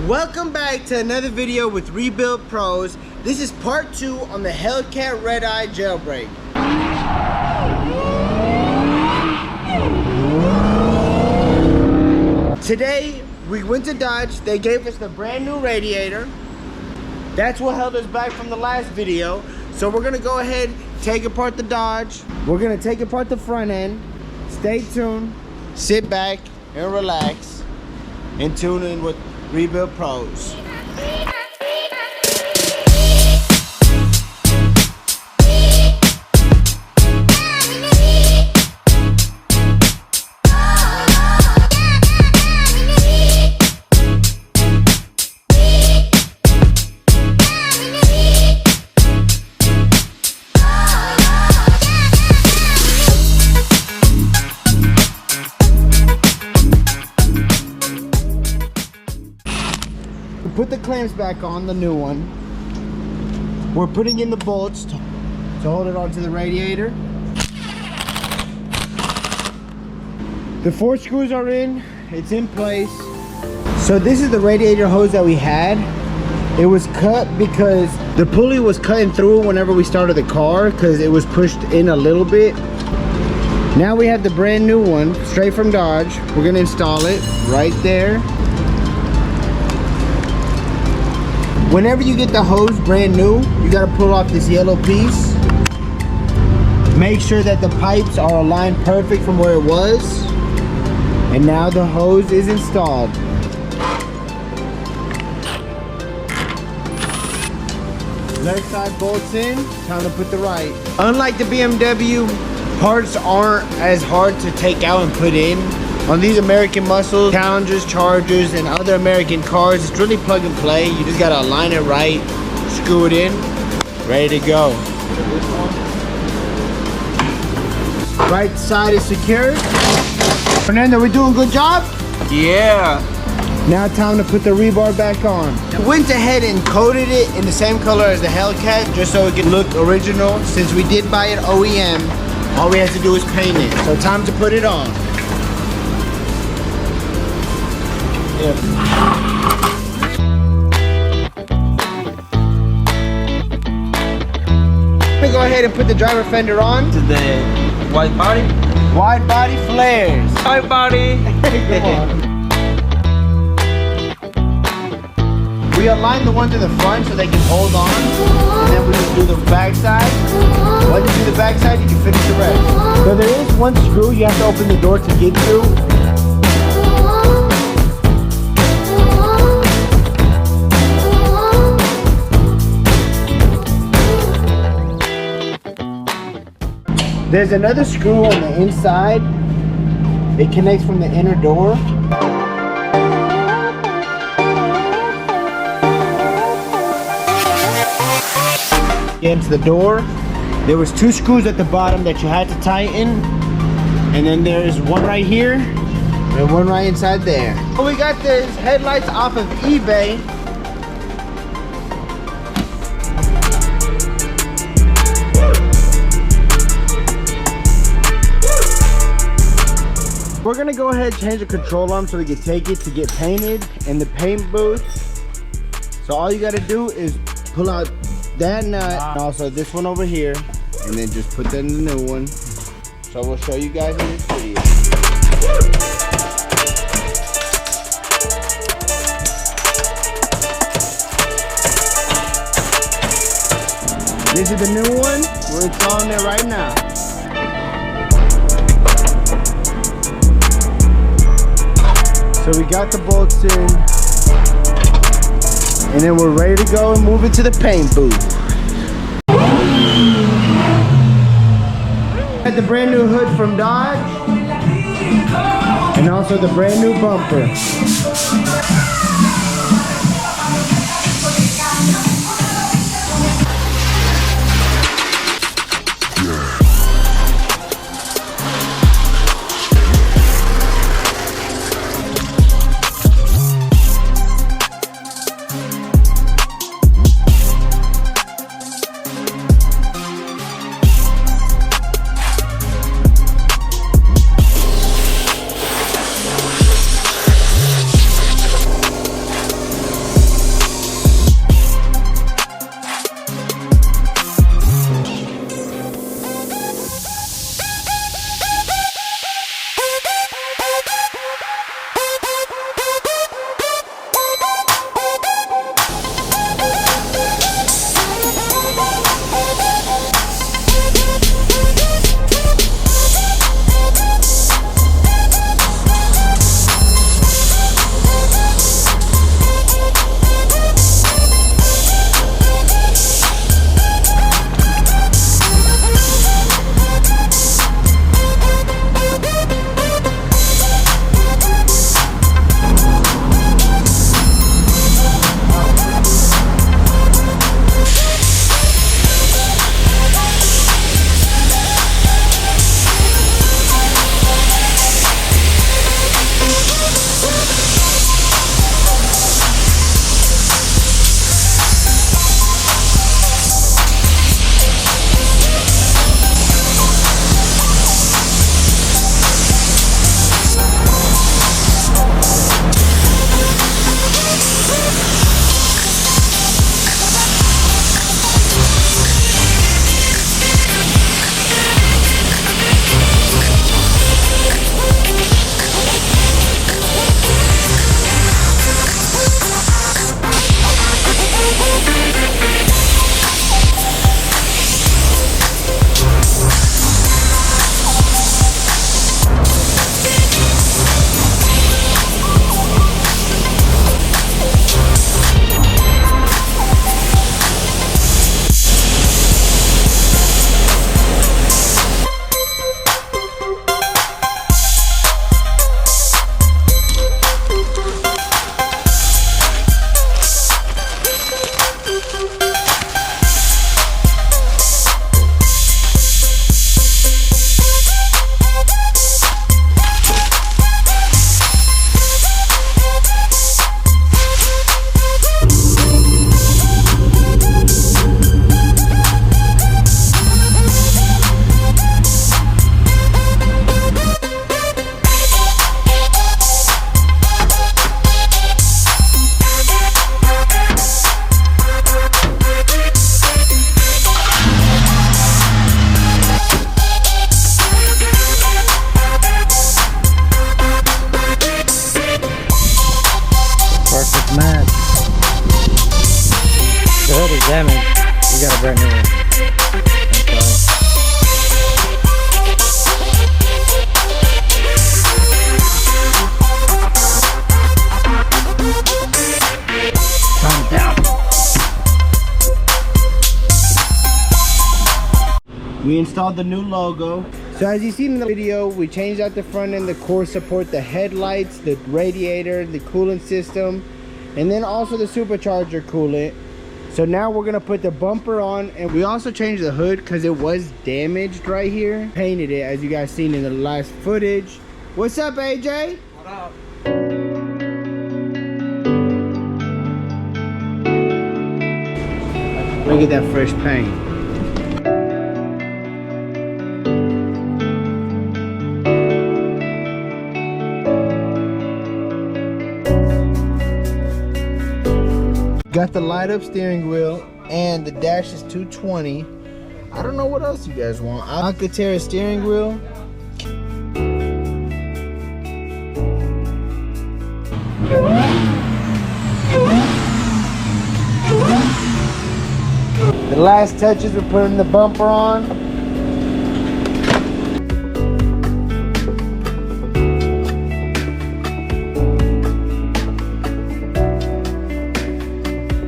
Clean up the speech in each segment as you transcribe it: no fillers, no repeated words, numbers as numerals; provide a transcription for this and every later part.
Welcome back to another video with Rebuild Pros. This is part 2 on the Hellcat Redeye Jailbreak. Today we went to Dodge. They gave us the brand new radiator. That's what held us back from the last video. So we're gonna go ahead, take apart the Dodge. We're gonna take apart the front end. Stay tuned, sit back and relax and tune in with Rebuild Pros. Put the clamps back on the new one. We're putting in the bolts to hold it onto the radiator. The 4 screws are in, it's in place. So this is the radiator hose that we had. It was cut because the pulley was cutting through whenever we started the car because it was pushed in a little bit. Now we have the brand new one straight from Dodge. We're gonna install it right there. Whenever you get the hose brand new, you gotta pull off this yellow piece. Make sure that the pipes are aligned perfect from where it was. And now the hose is installed. Left side bolts in, time to put the right. Unlike the BMW, parts aren't as hard to take out and put in. On these American Muscles, Challengers, Chargers, and other American cars, it's really plug and play. You just gotta align it right, screw it in, ready to go. Right side is secured. Fernando, we doing a good job? Yeah. Now time to put the rebar back on. Went ahead and coated it in the same color as the Hellcat, just so it could look original. Since we did buy it OEM, all we had to do is paint it. So time to put it on. I'm gonna go ahead and put the driver fender on. To the wide body? Wide body flares. Wide body. We align the one to the front so they can hold on. And then we just do the back side. Once you do the back side, you can finish the rest. So there is one screw you have to open the door to get to. There's another screw on the inside. It connects from the inner door. Get into the door. There was 2 screws at the bottom that you had to tighten. And then there's one right here and one right inside there. We got these headlights off of eBay. We're gonna go ahead and change the control arm so we can take it to get painted in the paint booth. So all you gotta do is pull out that nut and also this one over here, and then just put that in the new one. So we'll show you guys in this video. This is the new one. We're installing it right now. So we got the bolts in, and then we're ready to go and move it to the paint booth. Got the brand new hood from Dodge, and also the brand new bumper. that. The hood is damaged. We got a brand new one. Calm down. We installed the new logo. So as you seen in the video, we changed out the front end, the core support, the headlights, the radiator, the coolant system, and then also the supercharger coolant. So now we're gonna put the bumper on, and we also changed the hood because it was damaged right here. Painted it, as you guys seen in the last footage. What's up, AJ? What up? Look at that fresh paint. Got the light up steering wheel, and the dash is 220. I don't know what else you guys want. Alcantara steering wheel. The last touches, we're putting the bumper on.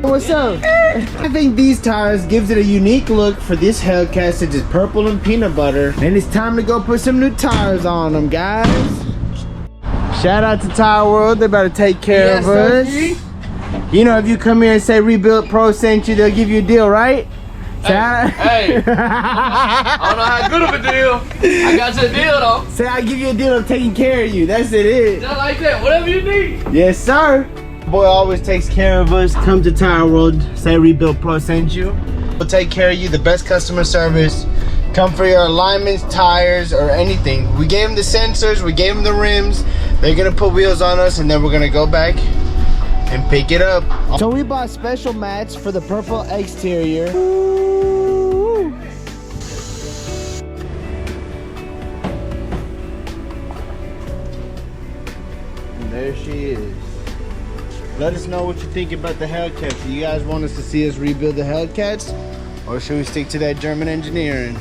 What's up? I think these tires gives it a unique look for this Hellcat, since it's purple and peanut butter. And it's time to go put some new tires on them, guys. Shout out to Tire World. They better take care of us. You know, if you come here and say Rebuild Pro sent you, they'll give you a deal, right? Hey, I don't know how good of a deal. I got you a deal though. Say I give you a deal of taking care of you. That's it. Just like that, whatever you need. Yes, sir. Boy always takes care of us. Come to Tire World, say Rebuild Pro sent you. We'll take care of you, the best customer service. Come for your alignments, tires, or anything. We gave them the sensors, we gave them the rims. They're gonna put wheels on us, and then we're gonna go back and pick it up. So we bought special mats for the purple exterior. And there she is. Let us know what you think about the Hellcats. Do you guys want us to see us rebuild the Hellcats? Or should we stick to that German engineering?